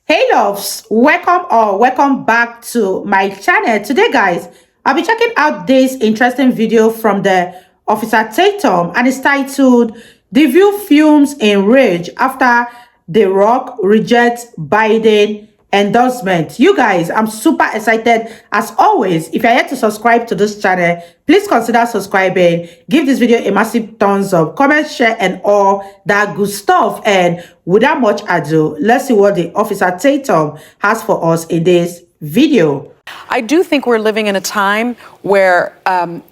Hey loves, welcome or welcome back to my channel. Today guys, I'll be checking out this interesting video from the Officer Tatum, and it's titled "The View Fumes in Rage After The Rock Rejects Biden Endorsement." You guys, I'm super excited as always. If you're yet to subscribe to this channel, please consider subscribing. Give this video a massive thumbs up, comment, share, and all that good stuff. And without much ado, let's see what the Officer Tatum has for us in this video. I do think we're living in a time where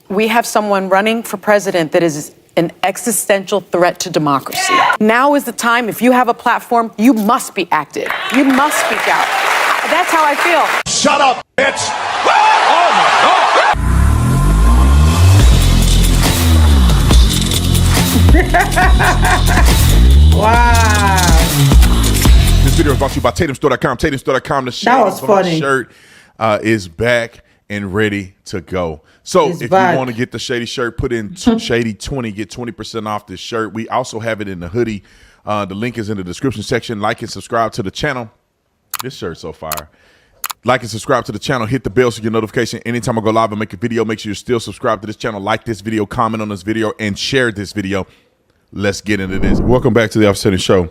we have someone running for president that is an existential threat to democracy. Now is the time. If you have a platform, you must be active. You must speak out. That's how I feel. Shut up, bitch! Oh my God! Wow. This video is brought to you by TatumStore.com. TatumStore.com. The shirt is back and ready to go. So if you want to get the Shady shirt, put in Shady20, get 20% off this shirt. We also have it in the hoodie. The link is in the description section. Like and subscribe to the channel. This shirt's so fire. Like and subscribe to the channel. Hit the bell so you get notification anytime I go live and make a video. Make sure you're still subscribed to this channel. Like this video, comment on this video, and share this video. Let's get into this. Welcome back to the Officer Show.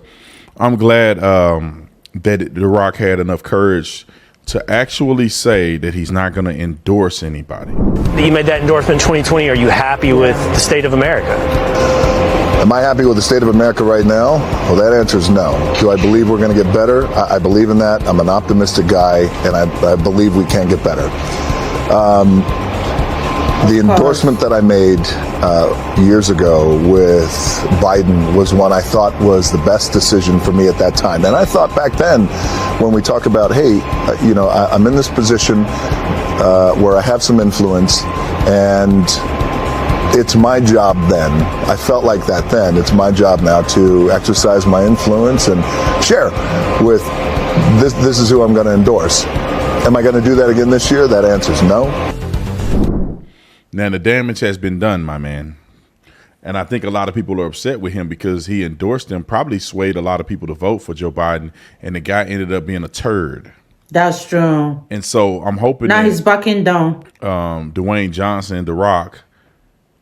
I'm glad that The Rock had enough courage to actually say that he's not going to endorse anybody. You made that endorsement in 2020. Are you happy with the state of America? Am I happy with the state of America right now? Well, that answer is no. Do I believe we're going to get better? I believe in that. I'm an optimistic guy, and I believe we can get better. The endorsement that I made years ago with Biden was one I thought was the best decision for me at that time. And I thought back then, when we talk about, hey, I'm in this position where I have some influence, and it's my job then. I felt like that then. It's my job now to exercise my influence and share with this is who I'm going to endorse. Am I going to do that again this year? That answer is no. Now, the damage has been done, my man. And I think a lot of people are upset with him because he endorsed him, probably swayed a lot of people to vote for Joe Biden. And the guy ended up being a turd. That's true. And so I'm hoping now that he's backing down. Dwayne Johnson, The Rock,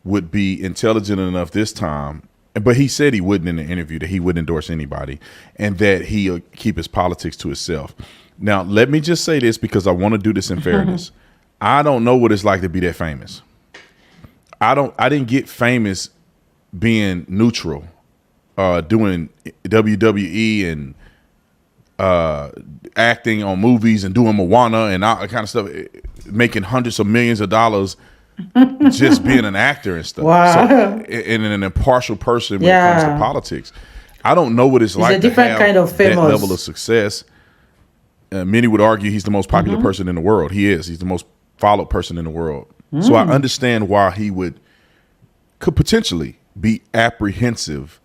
would be intelligent enough this time. But he said he wouldn't in the interview, that he wouldn't endorse anybody and that he'll keep his politics to himself. Now, let me just say this because I want to do this in fairness. I don't know what it's like to be that famous. I didn't get famous being neutral, doing WWE and acting on movies and doing Moana and all that kind of stuff, making hundreds of millions of dollars just being an actor and stuff. Wow. So, and an impartial person when it comes to politics. I don't know what it's like a different to have kind of famous. that level of success. Many would argue he's the most popular person in the world. He is. He's the most followed person in the world. So I understand why he could potentially be apprehensive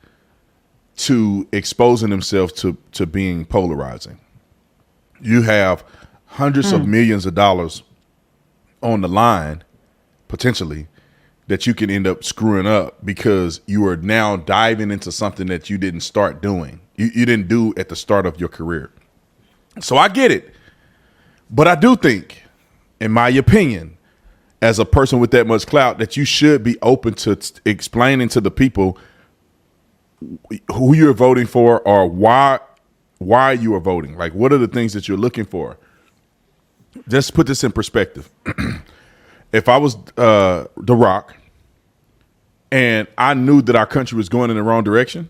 to exposing himself to being polarizing. You have hundreds of millions of dollars on the line, potentially, that you can end up screwing up because you are now diving into something that you didn't start doing. You didn't do at the start of your career. So I get it. But I do think, in my opinion, as a person with that much clout, that you should be open to explaining to the people who you're voting for or why you are voting. Like, what are the things that you're looking for? Just put this in perspective. If I was The Rock and I knew that our country was going in the wrong direction,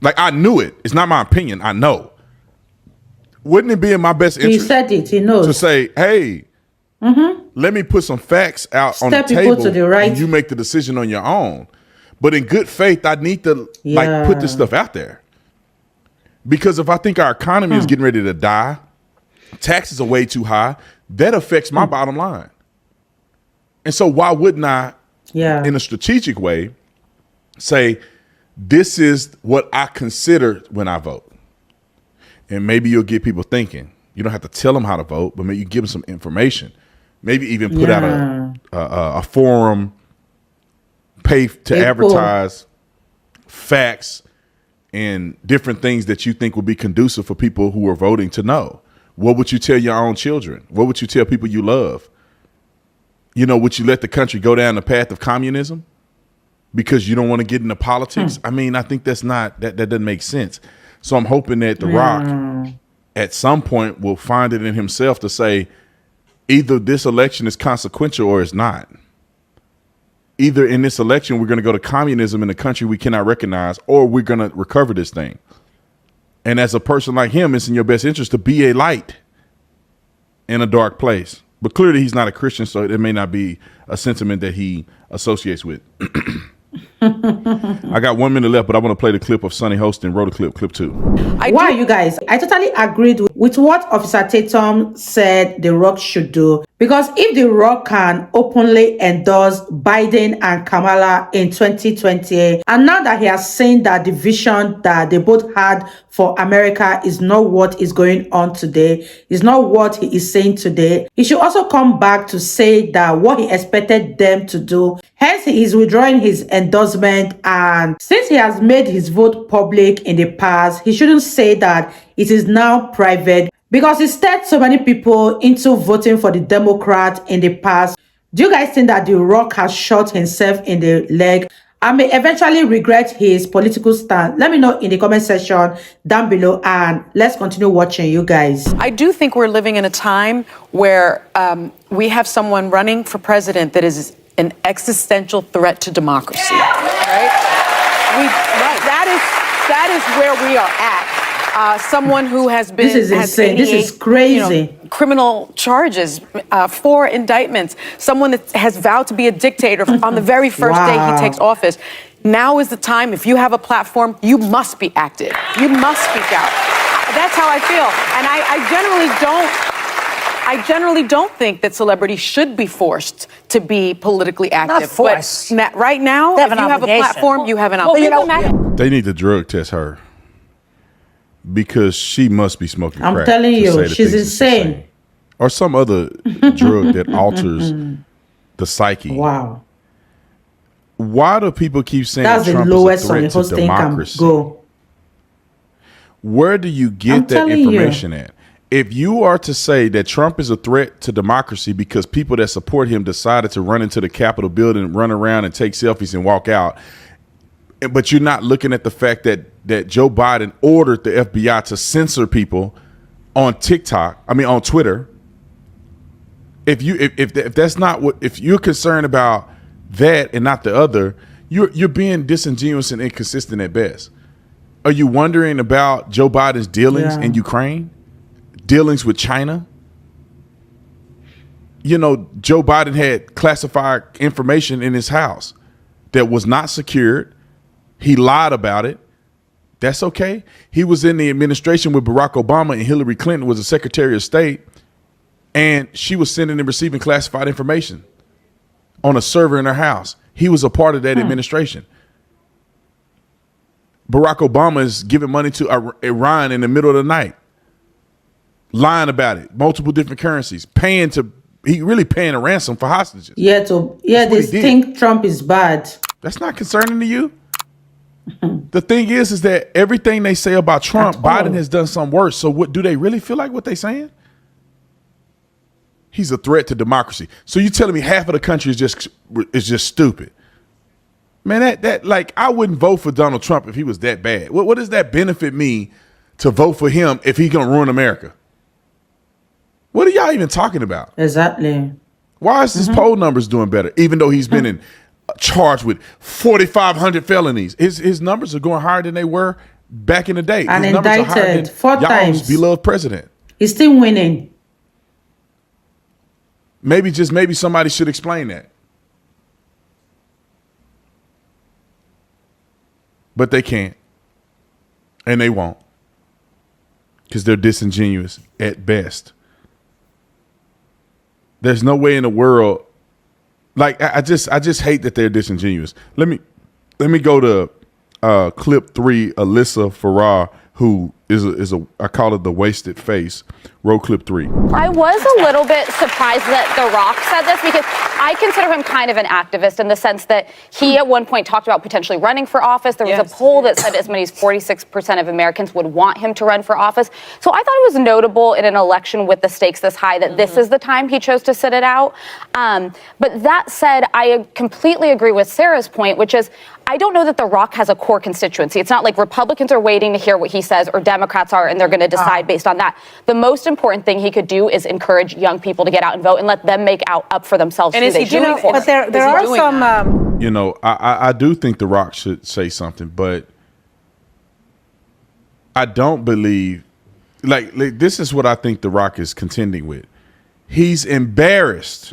like I knew it. It's not my opinion. I know. Wouldn't it be in my best interest? He said it. He knows. To say, hey, let me put some facts out on the Step people table to the right. and you make the decision on your own. But in good faith, I need to like put this stuff out there. Because if I think our economy is getting ready to die, taxes are way too high, that affects my bottom line. And so why wouldn't I, in a strategic way, say, this is what I consider when I vote? And maybe you'll get people thinking. You don't have to tell them how to vote, but maybe you give them some information. Maybe even put out a forum, pay to advertise facts and different things that you think would be conducive for people who are voting to know. What would you tell your own children? What would you tell people you love? You know, would you let the country go down the path of communism because you don't want to get into politics? I mean, I think that doesn't make sense. So I'm hoping that The Rock at some point will find it in himself to say either this election is consequential or it's not. Either in this election, we're going to go to communism in a country we cannot recognize, or we're going to recover this thing. And as a person like him, it's in your best interest to be a light in a dark place. But clearly he's not a Christian, so it may not be a sentiment that he associates with. I got 1 minute left, but I want to play the clip of Sonny Hostin. Roll the clip 2. Wow, you guys, I totally agreed with what Officer Tatum said The Rock should do. Because if The Rock can openly endorse Biden and Kamala in 2020, and now that he has seen that the vision that they both had for America is not what is going on today, is not what he is saying today, he should also come back to say that what he expected them to do. Hence, he is withdrawing his endorsement, and since he has made his vote public in the past, he shouldn't say that it is now private, because he stirred so many people into voting for the Democrat in the past. Do you guys think that The Rock has shot himself in the leg and may eventually regret his political stand? Let me know in the comment section down below, and let's continue watching, you guys. I do think we're living in a time where we have someone running for president that is an existential threat to democracy. Right? That is where we are at. Someone who has been This is insane. This is crazy. Criminal charges, 4 indictments. Someone that has vowed to be a dictator on the very first day he takes office. Now is the time. If you have a platform, you must be active. You must speak out. That's how I feel, and I generally don't think that celebrities should be forced to be politically active. Not forced. But right now, if you have a platform, you have an obligation. They need to drug test her because she must be smoking crack. I'm telling you, she's insane. Or some other drug that alters the psyche. Wow. Why do people keep saying That's Trump the lowest is a threat to Hostin democracy? can go. Where do you get that information at? If you are to say that Trump is a threat to democracy because people that support him decided to run into the Capitol building, run around and take selfies and walk out, but you're not looking at the fact that Joe Biden ordered the FBI to censor people on on Twitter. If that's not what, if you're concerned about that and not the other, you're being disingenuous and inconsistent at best. Are you wondering about Joe Biden's dealings in Ukraine? Dealings with China? You know, Joe Biden had classified information in his house that was not secured. He lied about it. That's okay. He was in the administration with Barack Obama, and Hillary Clinton was the Secretary of State, and she was sending and receiving classified information on a server in her house. He was a part of that administration. Barack Obama is giving money to Iran in the middle of the night, lying about it, multiple different currencies, he really paying a ransom for hostages. They think Trump is bad. That's not concerning to you. The thing is that everything they say about Trump, Biden has done some worse. So what do they really feel like what they're saying? He's a threat to democracy. So you telling me half of the country is just stupid? Man, that like, I wouldn't vote for Donald Trump if he was that bad. What does that benefit me to vote for him if he's gonna ruin America? What are y'all even talking about? Exactly. Why is his poll numbers doing better, even though he's been charged with 4,500 felonies? His numbers are going higher than they were back in the day. And his numbers are higher indicted than 4 times. y'all's beloved president. He's still winning. Maybe somebody should explain that. But they can't. And they won't. Because they're disingenuous at best. There's no way in the world. Like, I just hate that they're disingenuous. Let me go to clip 3, Alyssa Farrar, who is a I call it the wasted face. Roll clip 3. I was a little bit surprised that The Rock said this because I consider him kind of an activist in the sense that he at one point talked about potentially running for office. There was a poll that said as many as 46% of Americans would want him to run for office. So I thought it was notable in an election with the stakes this high that this is the time he chose to sit it out. But that said, I completely agree with Sarah's point, which is I don't know that The Rock has a core constituency. It's not like Republicans are waiting to hear what he says or Democrats are and they're going to decide based on that. The most important thing he could do is encourage young people to get out and vote and let them make up for themselves. And is he doing for. But there are some. You know, I do think The Rock should say something, but I don't believe like this is what I think The Rock is contending with. He's embarrassed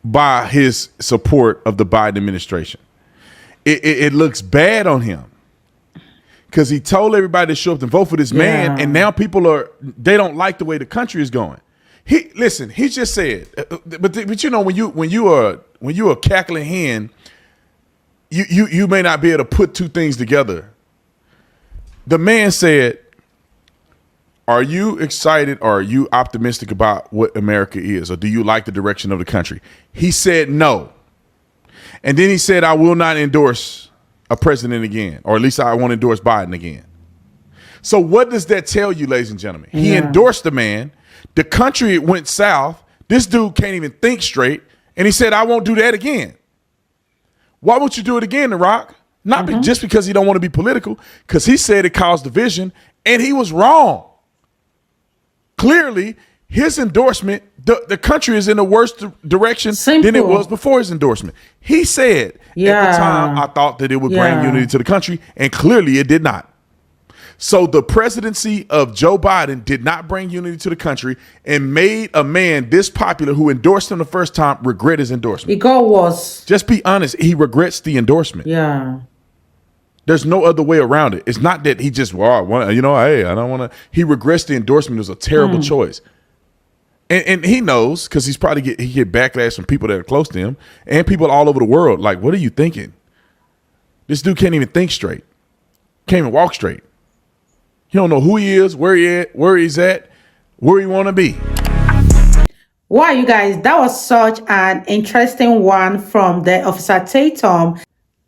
by his support of the Biden administration. It looks bad on him because he told everybody to show up and vote for this man, and now people they don't like the way the country is going. He just said, but you know when you a cackling hen, you may not be able to put two things together. The man said, "Are you excited or are you optimistic about what America is, or do you like the direction of the country?" He said no. And then he said, "I will not endorse a president again, or at least I won't endorse Biden again." So what does that tell you, ladies and gentlemen? He endorsed the man. The country went south. This dude can't even think straight. And he said, "I won't do that again." Why won't you do it again, The Rock? Not just because he don't want to be political, because he said it caused division, and he was wrong. Clearly, his endorsement, the country is in a worse direction than it was before his endorsement. He said at the time, I thought that it would bring unity to the country, and clearly it did not. So the presidency of Joe Biden did not bring unity to the country and made a man this popular who endorsed him the first time regret his endorsement. It got worse. Just be honest. He regrets the endorsement. Yeah. There's no other way around it. It's not that he just, hey, I don't want to. He regrets the endorsement. It was a terrible choice. And he knows because he get backlash from people that are close to him and people all over the world. Like, what are you thinking? This dude can't even think straight. Can't even walk straight. He don't know who he is, where he's at, where he want to be. Wow, you guys, that was such an interesting one from the Officer Tatum.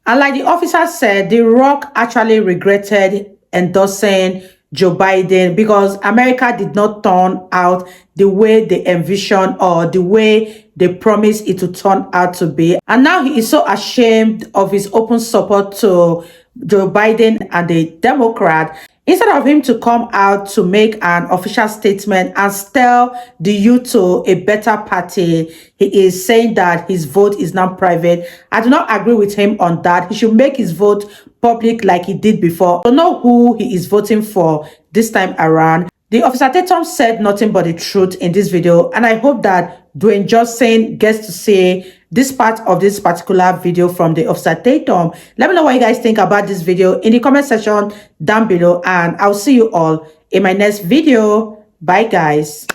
And like the officer said, The Rock actually regretted endorsing Joe Biden because America did not turn out the way they envisioned or the way they promised it to turn out to be. And now he is so ashamed of his open support to Joe Biden and the Democrat. Instead of him to come out to make an official statement and tell the youth to a better party, he is saying that his vote is now private. I do not agree with him on that. He should make his vote public like he did before. To know who he is voting for this time around. The Officer Tatum said nothing but the truth in this video, and I hope that Dwayne Johnson gets to see this part of this particular video from the Officer Tatum. Let me know what you guys think about this video in the comment section down below, and I'll see you all in my next video. Bye guys.